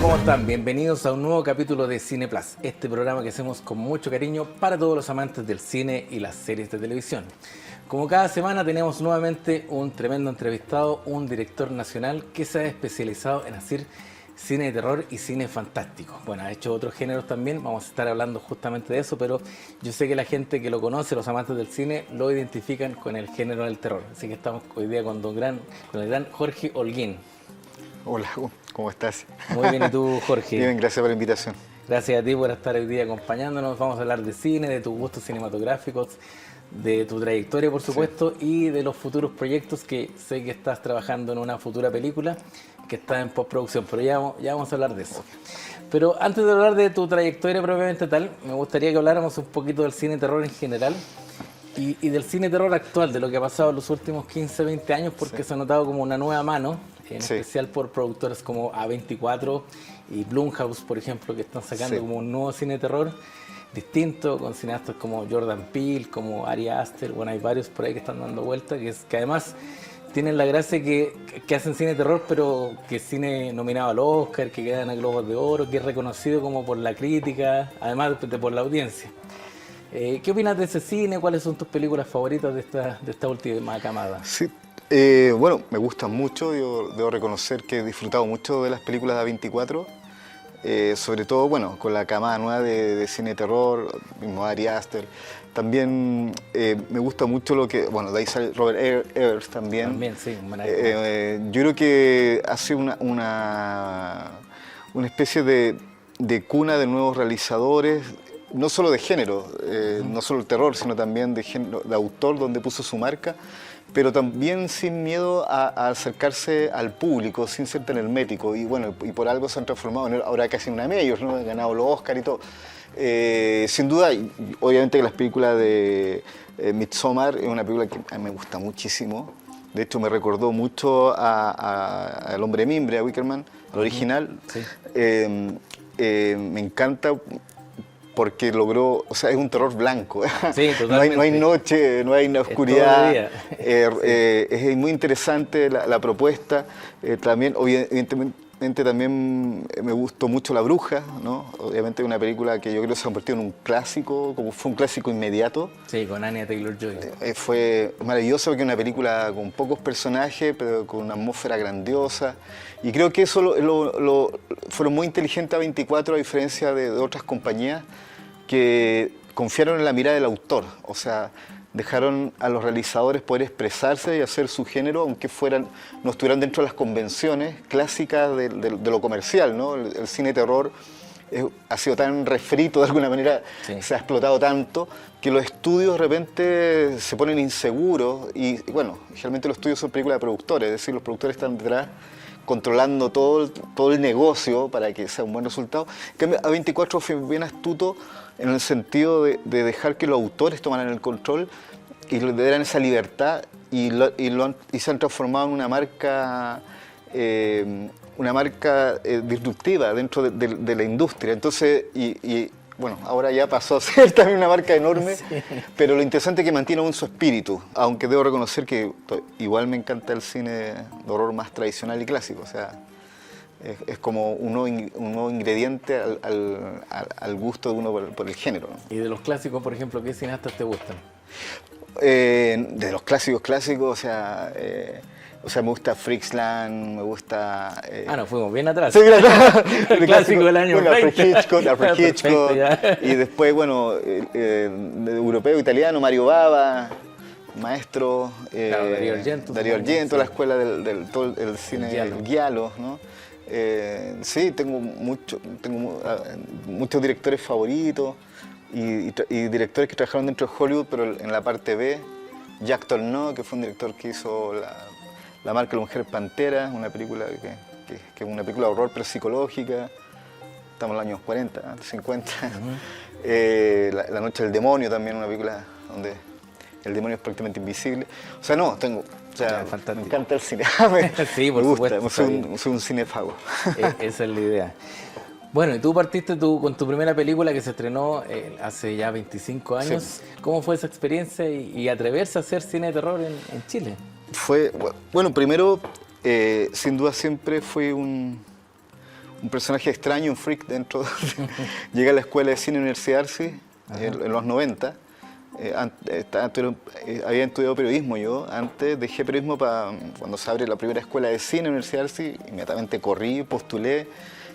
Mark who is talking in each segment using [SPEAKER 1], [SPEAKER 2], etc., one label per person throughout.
[SPEAKER 1] ¿cómo están? Bienvenidos a un nuevo capítulo de Cine Plus, este programa que hacemos con mucho cariño para todos los amantes del cine y las series de televisión. Como cada semana tenemos nuevamente un tremendo entrevistado, un director nacional que se ha especializado en hacer cine de terror y cine fantástico. Bueno, ha hecho otros géneros también, vamos a estar hablando justamente de eso, pero yo sé que la gente que lo conoce, los amantes del cine, lo identifican con el género del terror. Así que estamos hoy día con el gran Jorge Holguín.
[SPEAKER 2] Hola, ¿cómo estás?
[SPEAKER 1] Muy bien, ¿y tú, Jorge?
[SPEAKER 2] Bien, gracias por la invitación.
[SPEAKER 1] Gracias a ti por estar hoy día acompañándonos. Vamos a hablar de cine, de tus gustos cinematográficos, de tu trayectoria, por supuesto, y de los futuros proyectos, que sé que estás trabajando en una futura película que está en postproducción, pero ya vamos a hablar de eso. Pero antes de hablar de tu trayectoria propiamente tal, me gustaría que habláramos un poquito del cine terror en general y del cine terror actual, de lo que ha pasado en los últimos 15, 20 años, porque se ha notado como una nueva mano, en especial por productores como A24 y Blumhouse, por ejemplo, que están sacando como un nuevo cine terror distinto, con cineastas como Jordan Peele, como Ari Aster. Bueno, hay varios por ahí que están dando vuelta, que además tienen la gracia que hacen cine terror, pero que es cine nominado al Oscar, que quedan a Globos de Oro, que es reconocido como por la crítica, además de por la audiencia. ¿Qué opinas de ese cine? ¿Cuáles son tus películas favoritas de esta última camada?
[SPEAKER 2] Sí, bueno, me gustan mucho, debo reconocer que he disfrutado mucho de las películas de A24, sobre todo, bueno, con la camada nueva de cine terror, mismo Ari Aster. También me gusta mucho lo que, bueno, de ahí sale Robert Eggers también.
[SPEAKER 1] También, sí, un
[SPEAKER 2] yo creo que hace una especie de cuna de nuevos realizadores, no solo de género, no solo el terror, sino también de género, de autor, donde puso su marca, pero también sin miedo a acercarse al público, sin ser tan hermético. Y bueno, y por algo se han transformado ahora casi en una major, ¿no? Han ganado los Oscar y todo. Sin duda, obviamente que las películas de Midsommar es una película que a mí me gusta muchísimo. De hecho, me recordó mucho a El Hombre Mimbre, a Wickerman, al original.
[SPEAKER 1] Sí.
[SPEAKER 2] Me encanta porque logró, o sea, es un terror blanco.
[SPEAKER 1] Sí, totalmente.
[SPEAKER 2] No hay noche, no hay oscuridad.
[SPEAKER 1] Sí.
[SPEAKER 2] Es muy interesante la propuesta. También, evidentemente, también me gustó mucho La Bruja, ¿no? Obviamente una película que yo creo que se ha convertido en un clásico, como fue un clásico inmediato.
[SPEAKER 1] Sí, con Anya Taylor-Joy.
[SPEAKER 2] Fue maravilloso porque es una película con pocos personajes, pero con una atmósfera grandiosa. Y creo que eso fueron muy inteligentes A24, a diferencia de otras compañías que confiaron en la mirada del autor. O sea, dejaron a los realizadores poder expresarse y hacer su género, aunque no estuvieran dentro de las convenciones clásicas de lo comercial, ¿no? El cine terror ha sido tan refrito de alguna manera, se ha explotado tanto, que los estudios de repente se ponen inseguros y bueno, generalmente los estudios son películas de productores, es decir, los productores están detrás controlando todo el negocio para que sea un buen resultado. En cambio, A24 fue bien astuto en el sentido de dejar que los autores tomaran el control y le dieran esa libertad y se han transformado en una marca disruptiva dentro de la industria. Entonces, bueno, ahora ya pasó a ser también una marca enorme, pero lo interesante es que mantiene aún su espíritu, aunque debo reconocer que igual me encanta el cine de horror más tradicional y clásico, o sea, es como un nuevo ingrediente al gusto de uno por el género, ¿no?
[SPEAKER 1] ¿Y de los clásicos, por ejemplo, qué cineastas te gustan?
[SPEAKER 2] De los clásicos, o sea, me gusta Freaksland, me gusta...
[SPEAKER 1] nos fuimos bien atrás.
[SPEAKER 2] Sí,
[SPEAKER 1] el clásico del año 20.
[SPEAKER 2] Alfred Hitchcock. Y después, bueno, de europeo, italiano, Mario Bava, maestro, Dario Argento, la escuela del todo el cine giallo, ¿no? Sí, tengo muchos directores favoritos y directores que trabajaron dentro de Hollywood, pero en la parte B. Jacques Tourneur, que fue un director que hizo La marca de la mujer pantera, una película que es una película de horror pero psicológica. Estamos en los años 40, 50. La noche del demonio también, una película donde el demonio es prácticamente invisible. O sea, me encanta el cine.
[SPEAKER 1] Sí, por supuesto.
[SPEAKER 2] Soy un cinéfago.
[SPEAKER 1] Esa es la idea. Bueno, y tú partiste con tu primera película que se estrenó hace ya 25 años. Sí. ¿Cómo fue esa experiencia y atreverse a hacer cine de terror en Chile?
[SPEAKER 2] Bueno, primero, sin duda siempre fue un un personaje extraño, un freak dentro. Llegué a la escuela de cine Universidad Arci en los 90. Había estudiado periodismo yo. Antes dejé periodismo para cuando se abre la primera escuela de cine en Universidad Arci. Inmediatamente corrí, postulé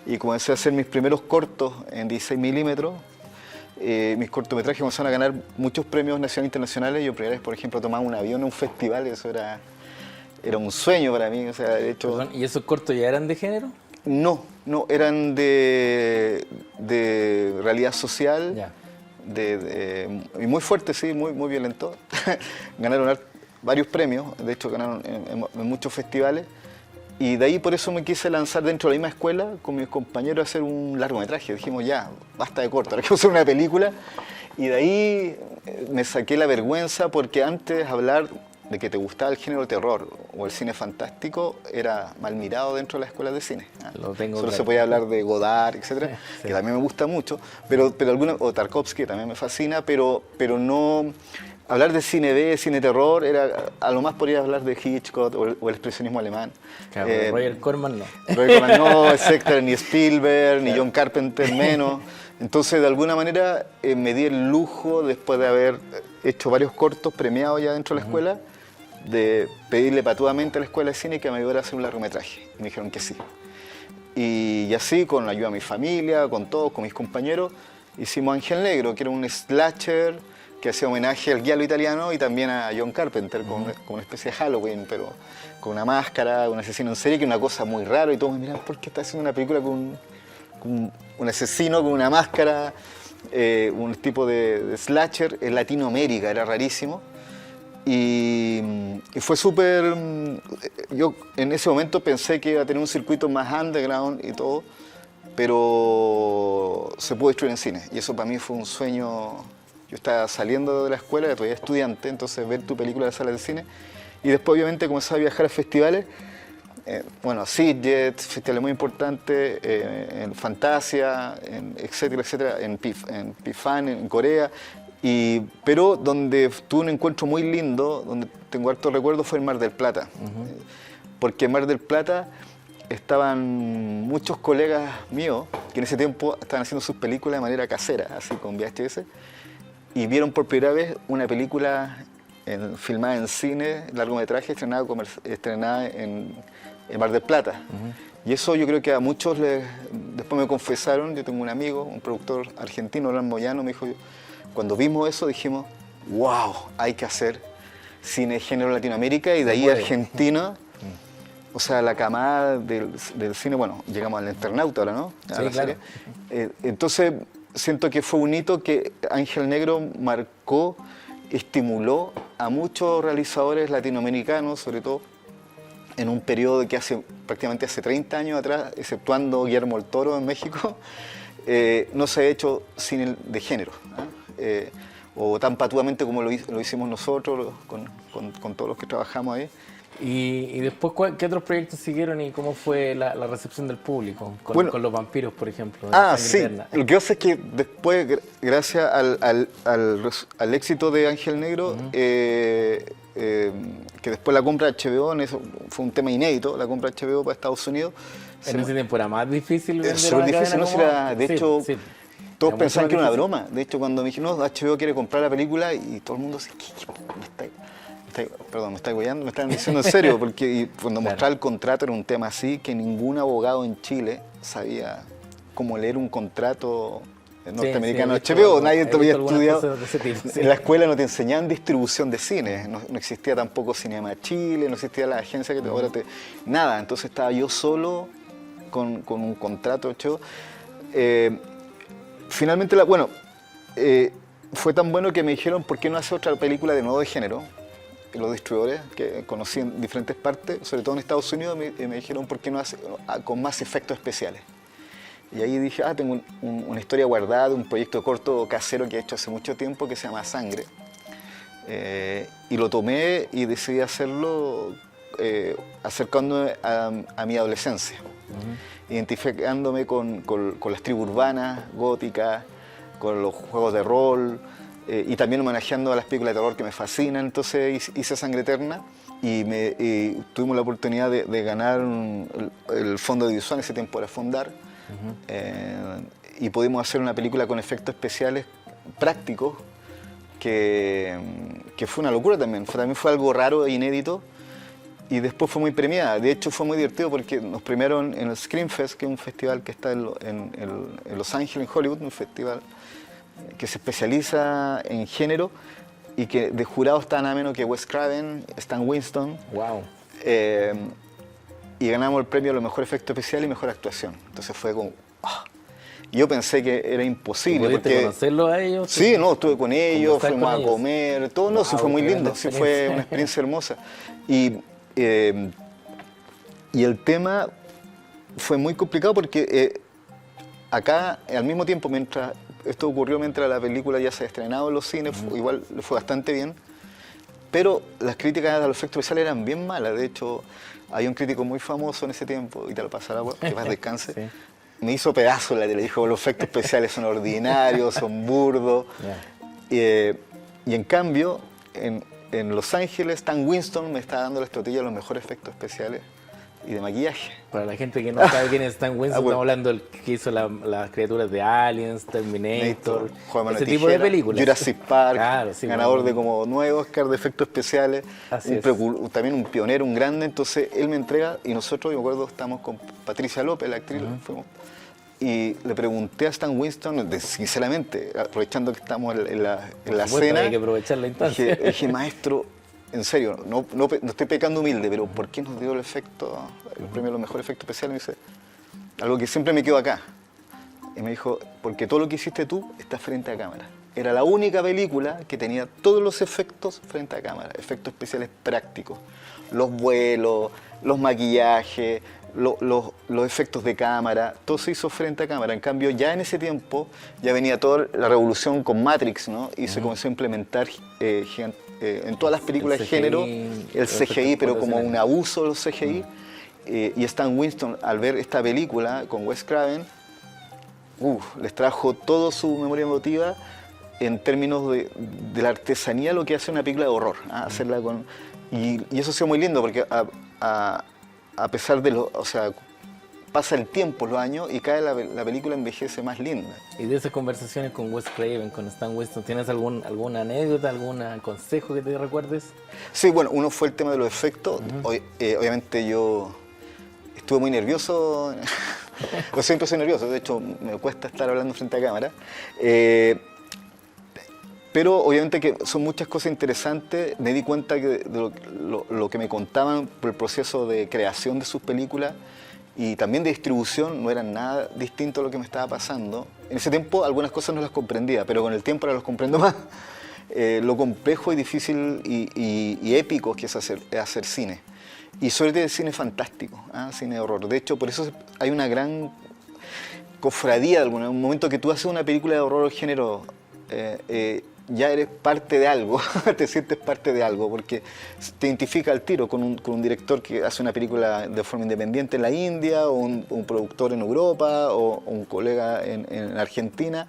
[SPEAKER 2] y comencé a hacer mis primeros cortos en 16 milímetros. Mis cortometrajes comenzaron a ganar muchos premios nacionales e internacionales. Yo primera vez, por ejemplo, tomaba un avión en un festival, eso era un sueño para mí. O sea, de hecho,
[SPEAKER 1] Perdón, ¿y esos cortos ya eran de género?
[SPEAKER 2] No, eran de realidad social,
[SPEAKER 1] Ya.
[SPEAKER 2] y muy fuerte, sí, muy violento. Ganaron varios premios, de hecho ganaron en muchos festivales. Y de ahí por eso me quise lanzar dentro de la misma escuela con mis compañeros a hacer un largometraje. Dijimos ya, basta de corto, ahora quiero hacer una película. Y de ahí me saqué la vergüenza porque antes hablar de que te gustaba el género terror o el cine fantástico era mal mirado dentro de las escuelas de cine.
[SPEAKER 1] Lo tengo
[SPEAKER 2] Solo
[SPEAKER 1] claro.
[SPEAKER 2] se podía hablar de Godard, etcétera,
[SPEAKER 1] Sí.
[SPEAKER 2] que también me gusta mucho, o Tarkovsky, también me fascina, pero no... Hablar de cine B, cine terror, a lo más podría hablar de Hitchcock o el expresionismo alemán.
[SPEAKER 1] Claro, Roger Corman no.
[SPEAKER 2] Roger Corman no, Sector, ni Spielberg, ni John Carpenter menos. Entonces, de alguna manera, me di el lujo, después de haber hecho varios cortos premiados ya dentro de la escuela, de pedirle patuamente a la escuela de cine que me ayudara a hacer un largometraje. Y me dijeron que sí. Y así, con la ayuda de mi familia, con todos, con mis compañeros, hicimos Ángel Negro, que era un slasher que hacía homenaje al giallo italiano y también a John Carpenter, con una especie de Halloween, pero con una máscara, un asesino en serie, que es una cosa muy rara, y todos me miran, ¿por qué está haciendo una película con un asesino, con una máscara, un tipo de slasher en Latinoamérica? Era rarísimo. Y fue súper... Yo en ese momento pensé que iba a tener un circuito más underground y todo, pero se pudo destruir en cine, y eso para mí fue un sueño. Yo estaba saliendo de la escuela, todavía estudiante, entonces ver tu película en la sala de cine. Y después obviamente comencé a viajar a festivales, a Sitges, festivales muy importantes, en Fantasia, etcétera, en Pifan, en Corea. Pero donde tuve un encuentro muy lindo, donde tengo hartos recuerdos, fue en Mar del Plata. Porque en Mar del Plata estaban muchos colegas míos que en ese tiempo estaban haciendo sus películas de manera casera, así con VHS. Y vieron por primera vez una película filmada en cine, largometraje, estrenada en Mar del Plata. Y eso yo creo que a muchos después me confesaron. Yo tengo un amigo, un productor argentino, Orlando Moyano, me dijo, cuando vimos eso dijimos, wow, hay que hacer cine de género en Latinoamérica, y de ahí Argentina, o sea, la camada del cine, bueno, llegamos al Internauta ahora, ¿no?
[SPEAKER 1] Sí, claro.
[SPEAKER 2] Entonces, siento que fue un hito que Ángel Negro marcó, estimuló a muchos realizadores latinoamericanos, sobre todo en un periodo que prácticamente hace 30 años atrás, exceptuando Guillermo del Toro en México, no se ha hecho cine de género, o tan patuamente como lo hicimos nosotros, con todos los que trabajamos ahí.
[SPEAKER 1] Y después, ¿qué otros proyectos siguieron y cómo fue la recepción del público? Con los vampiros, por ejemplo.
[SPEAKER 2] Sí.
[SPEAKER 1] Eterna.
[SPEAKER 2] Lo que pasa es que después, gracias al éxito de Ángel Negro, que después la compra HBO, eso fue un tema inédito, la compra HBO para Estados Unidos.
[SPEAKER 1] En ese tiempo era más difícil vender
[SPEAKER 2] Súper
[SPEAKER 1] una
[SPEAKER 2] difícil,
[SPEAKER 1] cadena
[SPEAKER 2] ¿no?
[SPEAKER 1] como-
[SPEAKER 2] De hecho,
[SPEAKER 1] sí.
[SPEAKER 2] todos
[SPEAKER 1] Era
[SPEAKER 2] pensaban
[SPEAKER 1] mucho
[SPEAKER 2] que era una
[SPEAKER 1] más
[SPEAKER 2] broma. De hecho, cuando me dijeron, no, HBO quiere comprar la película, y todo el mundo dice, perdón, me está guayando, me están diciendo en serio, porque cuando mostraba el contrato era un tema así, que ningún abogado en Chile sabía cómo leer un contrato norteamericano
[SPEAKER 1] sí,
[SPEAKER 2] HBO,
[SPEAKER 1] he
[SPEAKER 2] nadie te había
[SPEAKER 1] visto algunas
[SPEAKER 2] estudiado.
[SPEAKER 1] cosas de ese tipo, sí.
[SPEAKER 2] En la escuela no te enseñaban distribución de cine, no existía tampoco Cinema Chile, no existía la agencia que ahora te... Nada, entonces estaba yo solo con un contrato hecho. Finalmente, fue tan bueno que me dijeron, ¿por qué no hace otra película de nuevo de género? Los distribuidores que conocí en diferentes partes, sobre todo en Estados Unidos, me dijeron, ¿por qué no hace con más efectos especiales? Y ahí dije, tengo una historia guardada, un proyecto corto casero que he hecho hace mucho tiempo que se llama Sangre. Y lo tomé y decidí hacerlo acercándome a mi adolescencia, identificándome con las tribus urbanas, góticas, con los juegos de rol, y también homenajeando a las películas de terror que me fascinan. Entonces hice Sangre Eterna y tuvimos la oportunidad de ganar el Fondo Audiovisual, en ese tiempo era Fondar, y pudimos hacer una película con efectos especiales prácticos que fue una locura también. También fue algo raro e inédito y después fue muy premiada. De hecho fue muy divertido porque nos premiaron en el Screamfest, que es un festival que está en Los Ángeles, en Hollywood, un festival que se especializa en género y que de jurado está nada menos que Wes Craven, Stan Winston.
[SPEAKER 1] Wow.
[SPEAKER 2] Y ganamos el premio a lo mejor efecto especial y mejor actuación. Entonces fue como... ¡ah! Yo pensé que era imposible.
[SPEAKER 1] ¿Pudiste conocerlos a ellos?
[SPEAKER 2] Sí, no, estuve con ellos, fuimos a
[SPEAKER 1] ellos?
[SPEAKER 2] comer, todo, no, sí fue muy lindo, sí fue una experiencia hermosa. Y el tema fue muy complicado porque acá, al mismo tiempo, mientras esto ocurrió mientras la película ya se ha estrenado en los cines, igual le fue bastante bien, pero las críticas a los efectos especiales eran bien malas. De hecho, hay un crítico muy famoso en ese tiempo, y te lo pasará, que más descanse, sí. Me hizo pedazos la tele, dijo, los efectos especiales son ordinarios, son burdos. Yeah. Y en cambio, en Los Ángeles, Stan Winston me está dando la estrategia de los mejores efectos especiales y de maquillaje.
[SPEAKER 1] Para la gente que no sabe quién es Stan Winston, estamos hablando del que hizo las criaturas de Aliens, Terminator, ese tipo de películas.
[SPEAKER 2] Jurassic Park, claro, sí, ganador de como 9 Oscars de efectos especiales, también un pionero, un grande. Entonces él me entrega y nosotros, yo me acuerdo, estamos con Patricia López, la actriz, fuimos, y le pregunté a Stan Winston, sinceramente, aprovechando que estamos en la cena,
[SPEAKER 1] hay que aprovechar la instancia.
[SPEAKER 2] Dije, maestro, en serio, no estoy pecando humilde, pero ¿por qué nos dio el premio a los mejores efectos especiales? Me dice, algo que siempre me quedó acá. Y me dijo, porque todo lo que hiciste tú está frente a cámara. Era la única película que tenía todos los efectos frente a cámara, efectos especiales prácticos. Los vuelos, los maquillajes, los efectos de cámara, todo se hizo frente a cámara. En cambio, ya en ese tiempo, ya venía toda la revolución con Matrix, ¿no? Y se comenzó a implementar en todas las películas de género el CGI, pero como un abuso de los CGI. Y Stan Winston, al ver esta película con Wes Craven, les trajo toda su memoria emotiva en términos de la artesanía, lo que hace una película de horror. Hacerla con, y eso ha sido muy lindo porque a pesar de o sea, pasa el tiempo, los años, y cada la película envejece más linda.
[SPEAKER 1] Y de esas conversaciones con Wes Craven, con Stan Winston, ¿tienes alguna anécdota, algún consejo que te recuerdes?
[SPEAKER 2] Sí, bueno, uno fue el tema de los efectos. Obviamente yo estuve muy nervioso, yo siempre soy nervioso, de hecho me cuesta estar hablando frente a cámara. Pero obviamente que son muchas cosas interesantes. Me di cuenta que de lo que me contaban por el proceso de creación de sus películas y también de distribución no eran nada distinto a lo que me estaba pasando. En ese tiempo algunas cosas no las comprendía, pero con el tiempo ahora los comprendo más. Lo complejo y difícil y épico que es hacer cine. Y sobre todo el cine fantástico, cine de horror. De hecho, por eso hay una gran cofradía de un momento que tú haces una película de horror o género. Ya eres parte de algo, te sientes parte de algo, porque te identifica al tiro con un director que hace una película de forma independiente en la India, o un productor en Europa, o un colega en Argentina.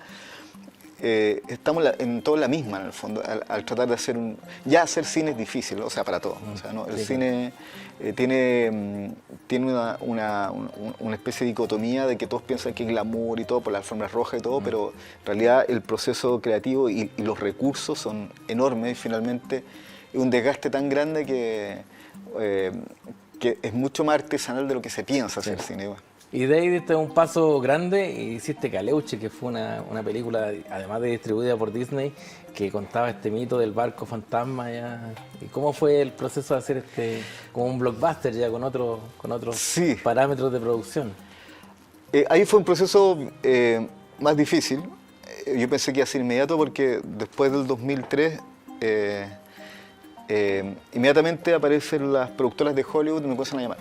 [SPEAKER 2] Estamos en toda la misma, en el fondo, al tratar de hacer ya hacer cine es difícil, o sea, para todos. O sea, ¿no? El cine tiene una especie de dicotomía de que todos piensan que es glamour y todo, por las alfombras rojas y todo, pero en realidad el proceso creativo y los recursos son enormes y finalmente es un desgaste tan grande que es mucho más artesanal de lo que se piensa hacer cine.
[SPEAKER 1] Y de ahí diste un paso grande y hiciste Caleuche, que fue una película, además de distribuida por Disney, que contaba este mito del barco fantasma. Ya. ¿Y cómo fue el proceso de hacer como un blockbuster ya con otros parámetros de producción?
[SPEAKER 2] Ahí fue un proceso más difícil. Yo pensé que iba a ser inmediato porque después del 2003 inmediatamente aparecen las productoras de Hollywood y me comienzan a llamar.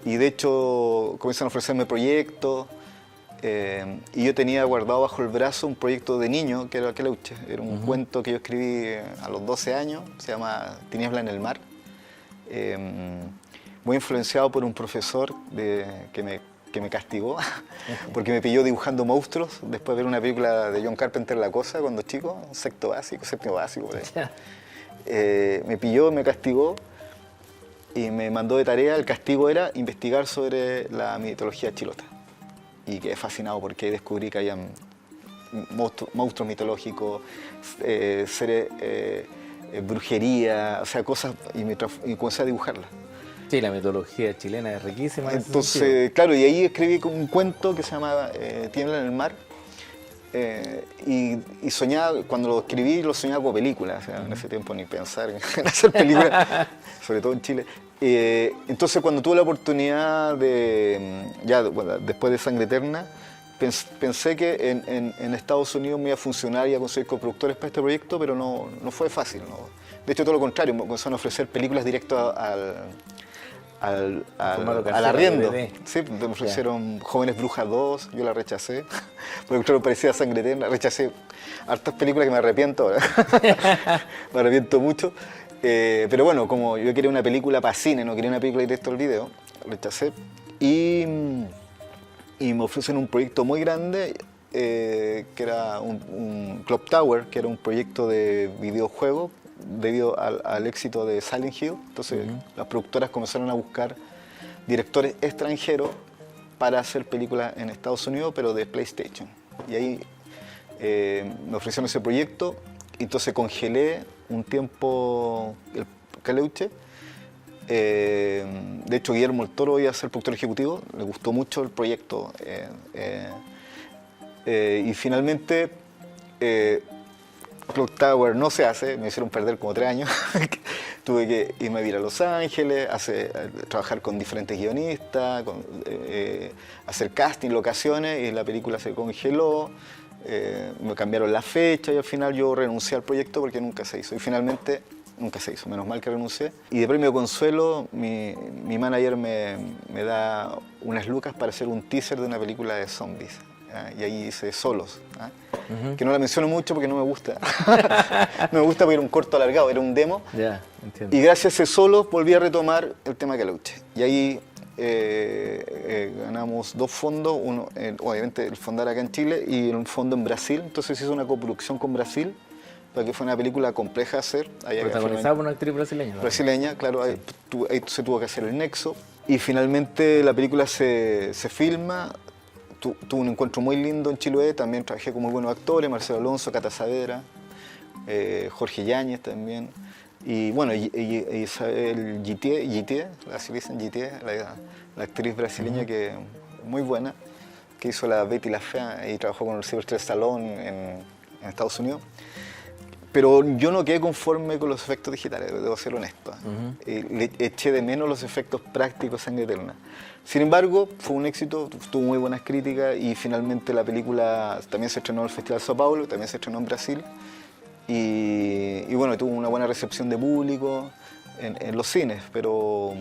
[SPEAKER 2] Y de hecho comienzan a ofrecerme proyectos y yo tenía guardado bajo el brazo un proyecto de niño que era Caleuche. Era un cuento que yo escribí a los 12 años, se llama Tiniebla en el mar. Muy influenciado por un profesor que me castigó porque me pilló dibujando monstruos después de ver una película de John Carpenter, La Cosa, cuando chico, séptimo básico. Por ahí. Me pilló, me castigó. Y me mandó de tarea, el castigo era investigar sobre la mitología chilota. y quedé fascinado porque descubrí que había monstruos mitológicos, seres, brujería, o sea, cosas, y comencé a dibujarlas.
[SPEAKER 1] Sí, la mitología chilena es riquísima.
[SPEAKER 2] Entonces, claro, y ahí escribí un cuento que se llama Tiembla en el mar. Y soñaba, cuando lo escribí, lo soñaba como película. O sea, en ese tiempo ni pensar en hacer películas, sobre todo en Chile. Entonces, cuando tuve la oportunidad bueno, después de Sangre Eterna, pensé que en Estados Unidos me iba a funcionar y a conseguir coproductores para este proyecto, pero no fue fácil, ¿no? De hecho, todo lo contrario, me comenzaron a ofrecer películas directo al arriendo. Sí, me ofrecieron Jóvenes Brujas 2, yo la rechacé, porque claro, parecía Sangre Eterna, rechacé hartas películas que me arrepiento ahora, me arrepiento mucho, pero bueno, como yo quería una película para cine, no quería una película directo al video, rechacé, y me ofrecen un proyecto muy grande, que era un Clock Tower, que era un proyecto de videojuego, debido al éxito de Silent Hill. Entonces las productoras comenzaron a buscar directores extranjeros para hacer películas en Estados Unidos, pero de PlayStation. Y ahí me ofrecieron ese proyecto, y entonces congelé un tiempo el Caleuche. De hecho, Guillermo del Toro iba a ser productor ejecutivo, le gustó mucho el proyecto. Y finalmente Clock Tower no se hace, me hicieron perder como 3 años. Tuve que irme a vivir a Los Ángeles, trabajar con diferentes guionistas, hacer casting, locaciones, y la película se congeló. Me cambiaron la fecha y al final yo renuncié al proyecto porque nunca se hizo. Y finalmente nunca se hizo, menos mal que renuncié. Y de premio consuelo, mi manager me da unas lucas para hacer un teaser de una película de zombies. Y ahí hice Solos, que no la menciono mucho porque no me gusta. No me gusta porque era un corto alargado, era un demo.
[SPEAKER 1] Entiendo.
[SPEAKER 2] Y gracias a ese Solos volví a retomar el tema Caleuche. Y ahí ganamos 2 fondos, uno obviamente el fondar acá en Chile y un fondo en Brasil. Entonces hizo una coproducción con Brasil, para que fue una película compleja de hacer.
[SPEAKER 1] Protagonizada por una actriz brasileña.
[SPEAKER 2] Brasileña, claro, ahí se tuvo que hacer el nexo. Y finalmente la película se filma. Tuve un encuentro muy lindo en Chiloé, también trabajé con muy buenos actores, Marcelo Alonso, Cata Saavedra, Jorge Yáñez también, y bueno, Isabel Gitié, así le dicen Gitié, la actriz brasileña que es muy buena, que hizo la Betty la Fea y trabajó con el Sylvester Stallone en Estados Unidos. Pero yo no quedé conforme con los efectos digitales, debo ser honesto. Le eché de menos los efectos prácticos Sangre Eterna. Sin embargo, fue un éxito, tuvo muy buenas críticas y finalmente la película también se estrenó en el Festival de Sao Paulo, también se estrenó en Brasil. Y bueno, tuvo una buena recepción de público en los cines, pero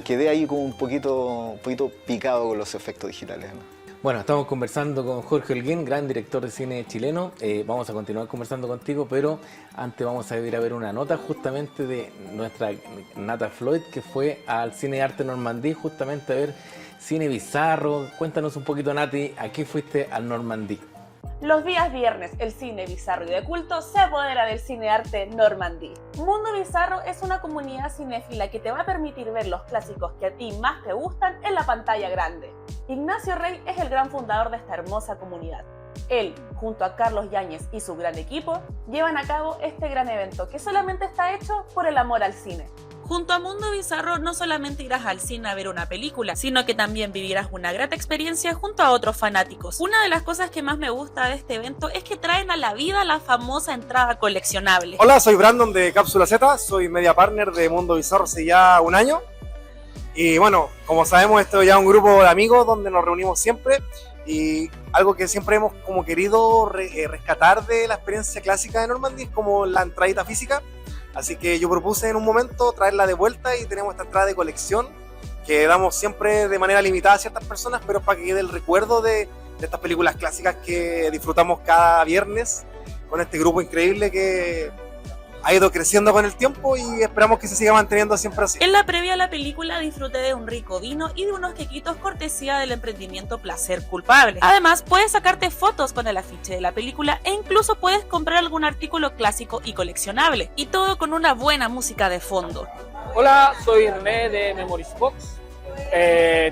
[SPEAKER 2] quedé ahí como un poquito picado con los efectos digitales, ¿no?
[SPEAKER 1] Bueno, estamos conversando con Jorge Holguín, gran director de cine chileno. Vamos a continuar conversando contigo, pero antes vamos a ir a ver una nota justamente de nuestra Nata Floyd, que fue al Cine Arte Normandí justamente a ver cine bizarro. Cuéntanos un poquito, Nati, ¿a qué fuiste al Normandí?
[SPEAKER 3] Los días viernes, el cine bizarro y de culto se apodera del Cine Arte Normandí. Mundo Bizarro es una comunidad cinéfila que te va a permitir ver los clásicos que a ti más te gustan en la pantalla grande. Ignacio Rey es el gran fundador de esta hermosa comunidad. Él, junto a Carlos Yáñez y su gran equipo, llevan a cabo este gran evento que solamente está hecho por el amor al cine. Junto a Mundo Bizarro no solamente irás al cine a ver una película, sino que también vivirás una grata experiencia junto a otros fanáticos. Una de las cosas que más me gusta de este evento es que traen a la vida la famosa entrada coleccionable.
[SPEAKER 4] Hola, soy Brandon de Cápsula Z, soy media partner de Mundo Bizarro hace ya 1 año. Y bueno, como sabemos, esto es ya un grupo de amigos donde nos reunimos siempre. Y algo que siempre hemos como querido rescatar de la experiencia clásica de Normandí es como la entradita física. Así que yo propuse en un momento traerla de vuelta y tenemos esta entrada de colección que damos siempre de manera limitada a ciertas personas, pero para que quede el recuerdo de estas películas clásicas que disfrutamos cada viernes con este grupo increíble que ha ido creciendo con el tiempo y esperamos que se siga manteniendo siempre así.
[SPEAKER 3] En la previa a la película disfruté de un rico vino y de unos quequitos cortesía del emprendimiento Placer Culpable. Además, puedes sacarte fotos con el afiche de la película e incluso puedes comprar algún artículo clásico y coleccionable. Y todo con una buena música de fondo.
[SPEAKER 5] Hola, soy René de Memories Box.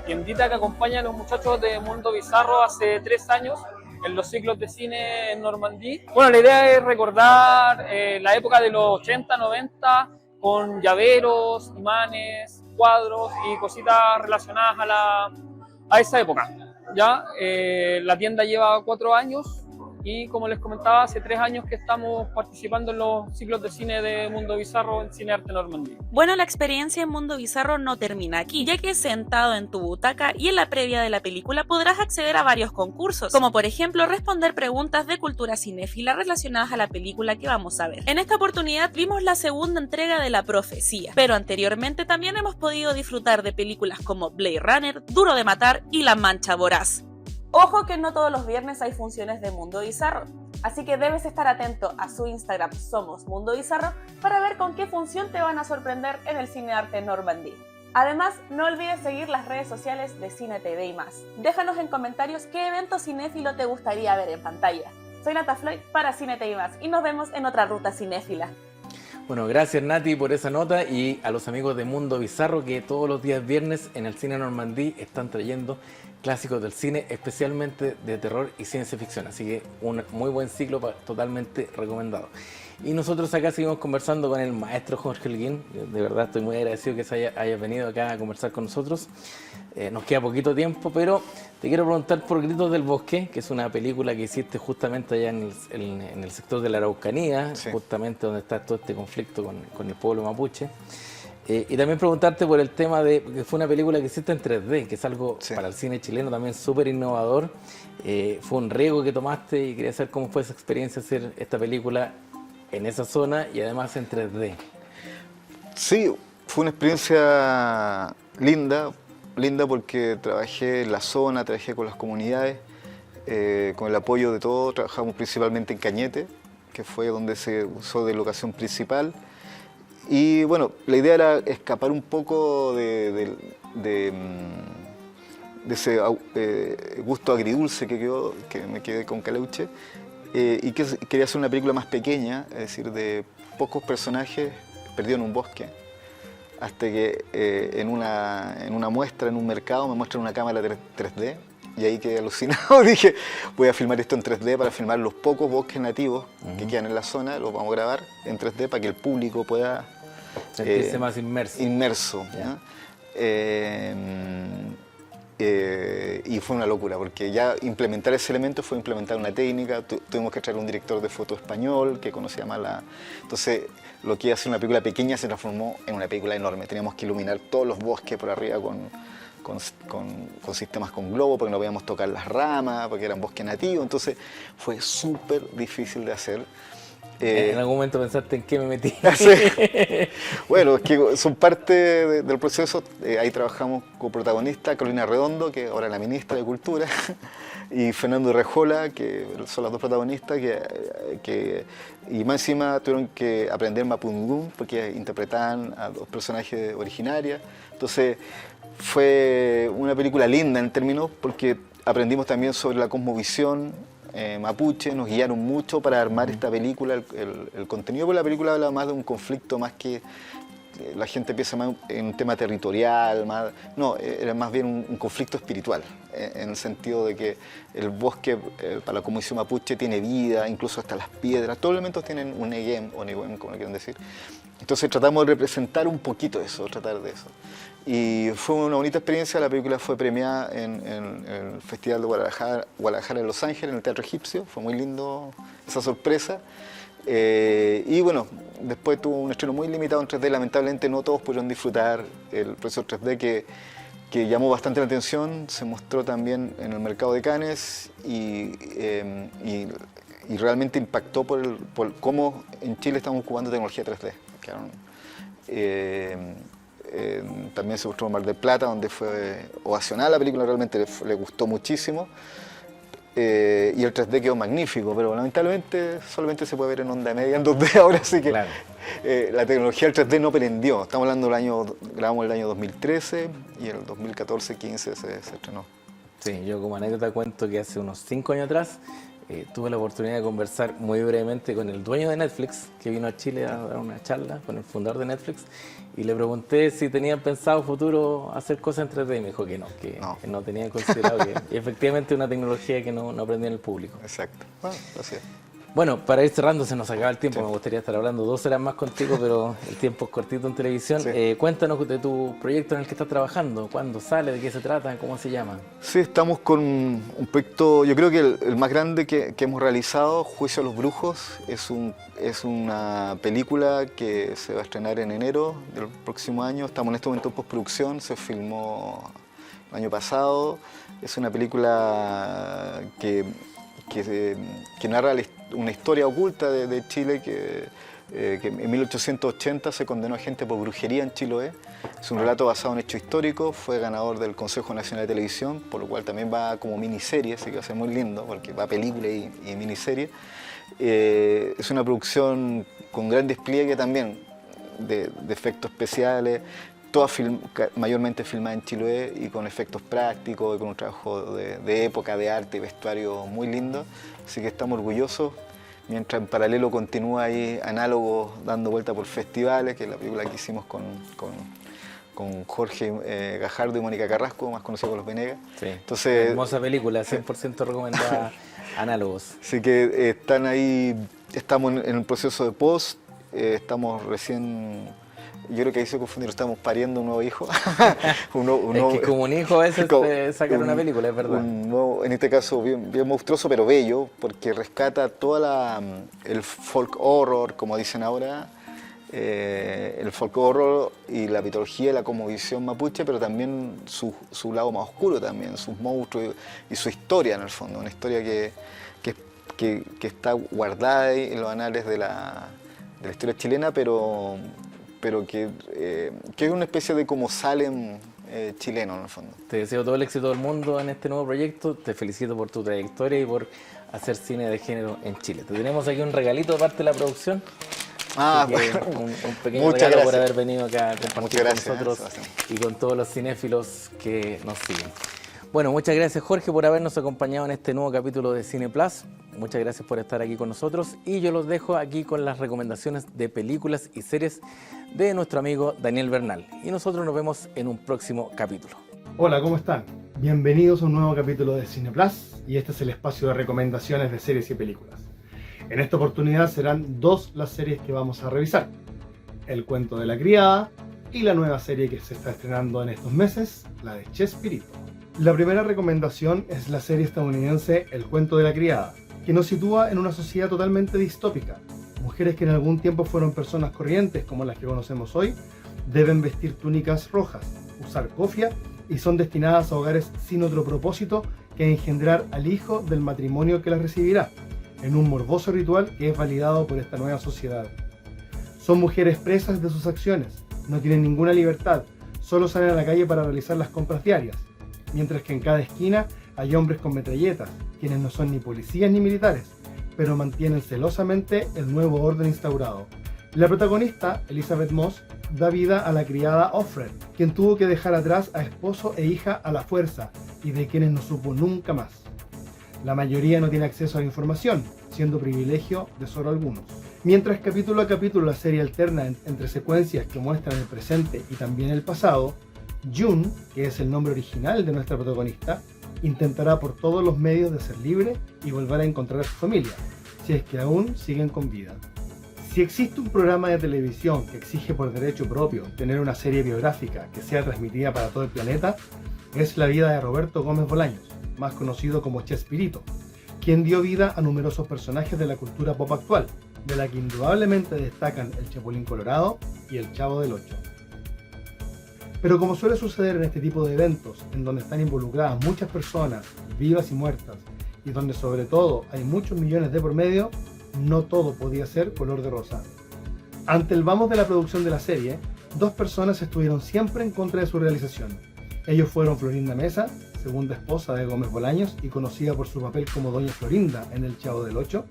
[SPEAKER 5] tiendita que acompaña a los muchachos de Mundo Bizarro hace 3 años en los ciclos de cine en Normandía. Bueno, la idea es recordar la época de los 80, 90 con llaveros, imanes, cuadros y cositas relacionadas a esa época. Ya, la tienda lleva 4 años y como les comentaba, hace 3 años que estamos participando en los ciclos de cine de Mundo Bizarro en Cine Arte Normandía.
[SPEAKER 6] Bueno, la experiencia en Mundo Bizarro no termina aquí, ya que sentado en tu butaca y en la previa de la película podrás acceder a varios concursos, como por ejemplo responder preguntas de cultura cinéfila relacionadas a la película que vamos a ver. En esta oportunidad vimos la segunda entrega de La Profecía, pero anteriormente también hemos podido disfrutar de películas como Blade Runner, Duro de Matar y La Mancha Voraz.
[SPEAKER 3] Ojo que no todos los viernes hay funciones de Mundo Bizarro, así que debes estar atento a su Instagram Somos Mundo Bizarro para ver con qué función te van a sorprender en el Cine Arte Normandía. Además, no olvides seguir las redes sociales de Cine TV y más. Déjanos en comentarios qué evento cinéfilo te gustaría ver en pantalla. Soy Nata Floyd para Cine TV y más y nos vemos en otra ruta cinéfila.
[SPEAKER 1] Bueno, gracias Nati por esa nota y a los amigos de Mundo Bizarro que todos los días viernes en el Cine Normandía están trayendo clásicos del cine, especialmente de terror y ciencia ficción. Así que un muy buen ciclo, totalmente recomendado. Y nosotros acá seguimos conversando con el maestro Jorge Holguín. De verdad estoy muy agradecido que hayas venido acá a conversar con nosotros. Nos queda poquito tiempo, pero te quiero preguntar por Gritos del Bosque, que es una película que hiciste justamente allá en el sector de la Araucanía, sí, justamente donde está todo este conflicto con el pueblo mapuche. Y también preguntarte por el tema de que fue una película que hiciste en 3D, que es algo sí, para el cine chileno también súper innovador. Fue un riesgo que tomaste y quería saber cómo fue esa experiencia hacer esta película en esa zona y además en 3D.
[SPEAKER 2] Sí, fue una experiencia linda porque trabajé en la zona, trabajé con las comunidades, con el apoyo de todos. Trabajamos principalmente en Cañete, que fue donde se usó de locación principal. Y bueno, la idea era escapar un poco de ese gusto agridulce que me quedé con Caleuche, y que quería hacer una película más pequeña, es decir, de pocos personajes perdidos en un bosque, hasta que en una muestra en un mercado me muestran una cámara 3D y ahí quedé alucinado. Dije, voy a filmar esto en 3D para filmar los pocos bosques nativos que quedan en la zona, los vamos a grabar en 3D para que el público pueda
[SPEAKER 1] sentirse más inmerso.
[SPEAKER 2] ¿no? Y fue una locura, porque ya implementar ese elemento fue implementar una técnica. Tuvimos que traer un director de foto español que conocía más la... Entonces, lo que iba a ser una película pequeña se transformó en una película enorme. Teníamos que iluminar todos los bosques por arriba con sistemas con globo, porque no podíamos tocar las ramas, porque eran bosques nativos. Entonces, fue súper difícil de hacer.
[SPEAKER 1] ¿En algún momento pensaste en qué me metí?
[SPEAKER 2] Sí. Bueno, es que son parte del proceso. Ahí trabajamos con protagonistas, Carolina Redondo, que ahora es la ministra de Cultura, y Fernando Rejola, que son las dos protagonistas, y más encima tuvieron que aprender mapungún, porque interpretaban a dos personajes originarios. Entonces fue una película linda en términos, porque aprendimos también sobre la cosmovisión mapuche, nos guiaron mucho para armar esta película. El contenido de la película habla más de un conflicto, más que la gente piensa más en un tema territorial, era más bien un conflicto espiritual, en el sentido de que el bosque, para la comunidad mapuche, tiene vida, incluso hasta las piedras, todos los elementos tienen un neguem o neguem, como le quieran decir. Entonces tratamos de representar un poquito eso, tratar de eso. Y fue una bonita experiencia. La película fue premiada en el Festival de Guadalajara en Los Ángeles, en el Teatro Egipcio. Fue muy lindo esa sorpresa. Y bueno, después tuvo un estreno muy limitado en 3D. Lamentablemente no todos pudieron disfrutar el proceso 3D que llamó bastante la atención. Se mostró también en el mercado de Cannes y realmente impactó por cómo en Chile estamos ocupando tecnología 3D. También se mostró en Mar del Plata, donde fue ovacionada la película, realmente le gustó muchísimo. Y el 3D quedó magnífico, pero lamentablemente solamente se puede ver en onda media, en 2D ahora, así que claro, la tecnología del 3D no prendió. Estamos hablando grabamos el año 2013 y el 2014-15 se estrenó.
[SPEAKER 1] Sí, yo como anécdota cuento que hace unos 5 años atrás tuve la oportunidad de conversar muy brevemente con el dueño de Netflix, que vino a Chile a dar una charla con el fundador de Netflix, y le pregunté si tenían pensado futuro hacer cosas entretenidas. Me dijo que no tenían considerado que efectivamente una tecnología que no aprendía en el público.
[SPEAKER 2] Exacto. Bueno, así es.
[SPEAKER 1] Bueno, para ir cerrando, se nos acaba el tiempo.
[SPEAKER 2] Sí.
[SPEAKER 1] Me gustaría estar hablando 2 horas más contigo, pero el tiempo es cortito en televisión.
[SPEAKER 2] Sí.
[SPEAKER 1] Cuéntanos de tu proyecto en el que estás trabajando. ¿Cuándo sale? ¿De qué se trata? ¿Cómo se llama?
[SPEAKER 2] Sí, estamos con un proyecto, yo creo que el más grande que hemos realizado, Juicio a los Brujos, es una película que se va a estrenar en enero del próximo año. Estamos en este momento en postproducción, se filmó el año pasado. Es una película que narra una historia oculta de Chile que en 1880 se condenó a gente por brujería en Chiloé. Es un relato basado en hechos históricos, fue ganador del Consejo Nacional de Televisión, por lo cual también va como miniserie, así que va a ser muy lindo porque va película y miniserie. Es una producción con gran despliegue también de efectos especiales, toda mayormente filmada en Chiloé y con efectos prácticos y con un trabajo de época, de arte y vestuario muy lindo. Así que estamos orgullosos, mientras en paralelo continúa ahí Análogos dando vuelta por festivales, que es la película que hicimos con Jorge Gajardo y Mónica Carrasco, más conocido como Los Venegas.
[SPEAKER 1] Sí.
[SPEAKER 2] Entonces,
[SPEAKER 1] Hermosa película, 100% recomendada. Análogos.
[SPEAKER 2] Así que están ahí, estamos en el proceso de post, estamos recién... Yo creo que ahí se confundieron, estamos pariendo un nuevo hijo.
[SPEAKER 1] Es que como un hijo a veces sacar una película, es verdad.
[SPEAKER 2] En este caso bien monstruoso, pero bello, porque rescata toda el folk horror, como dicen ahora, el folk horror y la mitología y la cosmovisión mapuche, pero también su lado más oscuro también, sus monstruos y su historia en el fondo, una historia que está guardada en los anales de la historia chilena, pero que es una especie de como Salem chileno en el fondo.
[SPEAKER 1] Te deseo todo el éxito del mundo en este nuevo proyecto, te felicito por tu trayectoria y por hacer cine de género en Chile. Te tenemos aquí un regalito de parte de la producción.
[SPEAKER 2] Bueno.
[SPEAKER 1] Un pequeño
[SPEAKER 2] Muchas
[SPEAKER 1] regalo
[SPEAKER 2] gracias.
[SPEAKER 1] por haber venido acá a compartir con nosotros
[SPEAKER 2] Sebastián.
[SPEAKER 1] y con todos los cinéfilos que nos siguen. Bueno, muchas gracias Jorge por habernos acompañado en este nuevo capítulo de Cine Plus. Muchas gracias por estar aquí con nosotros y yo los dejo aquí con las recomendaciones de películas y series de nuestro amigo Daniel Bernal. Y nosotros nos vemos en un próximo capítulo.
[SPEAKER 7] Hola, ¿cómo están? Bienvenidos a un nuevo capítulo de Cine Plus y este es el espacio de recomendaciones de series y películas. En esta oportunidad serán 2 las series que vamos a revisar. El cuento de la criada y la nueva serie que se está estrenando en estos meses, la de Chespirito. La primera recomendación es la serie estadounidense El cuento de la criada, que nos sitúa en una sociedad totalmente distópica. Mujeres que en algún tiempo fueron personas corrientes como las que conocemos hoy, deben vestir túnicas rojas, usar cofia y son destinadas a hogares sin otro propósito que engendrar al hijo del matrimonio que las recibirá, en un morboso ritual que es validado por esta nueva sociedad. Son mujeres presas de sus acciones, no tienen ninguna libertad, solo salen a la calle para realizar las compras diarias, mientras que en cada esquina hay hombres con metralletas, quienes no son ni policías ni militares, pero mantienen celosamente el nuevo orden instaurado. La protagonista, Elizabeth Moss, da vida a la criada Offred, quien tuvo que dejar atrás a esposo e hija a la fuerza y de quienes no supo nunca más. La mayoría no tiene acceso a la información, siendo privilegio de solo algunos. Mientras capítulo a capítulo la serie alterna entre secuencias que muestran el presente y también el pasado, June, que es el nombre original de nuestra protagonista, intentará por todos los medios de ser libre y volver a encontrar a su familia, si es que aún siguen con vida. Si existe un programa de televisión que exige por derecho propio tener una serie biográfica que sea transmitida para todo el planeta, es la vida de Roberto Gómez Bolaños, más conocido como Chespirito, quien dio vida a numerosos personajes de la cultura pop actual, de la que indudablemente destacan el Chapulín Colorado y el Chavo del Ocho. Pero como suele suceder en este tipo de eventos, en donde están involucradas muchas personas, vivas y muertas, y donde sobre todo hay muchos millones de por medio, no todo podía ser color de rosa. Ante el vamos de la producción de la serie, 2 personas estuvieron siempre en contra de su realización. Ellos fueron Florinda Mesa, segunda esposa de Gómez Bolaños y conocida por su papel como Doña Florinda en El Chavo del Ocho,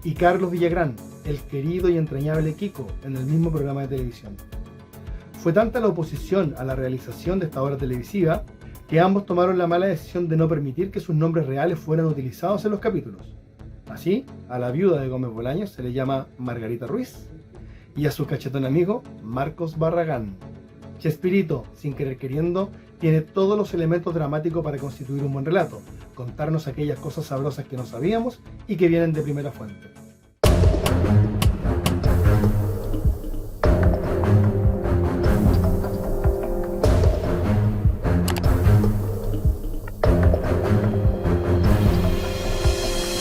[SPEAKER 7] y Carlos Villagrán, el querido y entrañable Kiko, en el mismo programa de televisión. Fue tanta la oposición a la realización de esta obra televisiva que ambos tomaron la mala decisión de no permitir que sus nombres reales fueran utilizados en los capítulos. Así, a la viuda de Gómez Bolaños se le llama Margarita Ruiz y a su cachetón amigo Marcos Barragán. Chespirito, sin querer queriendo, tiene todos los elementos dramáticos para constituir un buen relato, contarnos aquellas cosas sabrosas que no sabíamos y que vienen de primera fuente.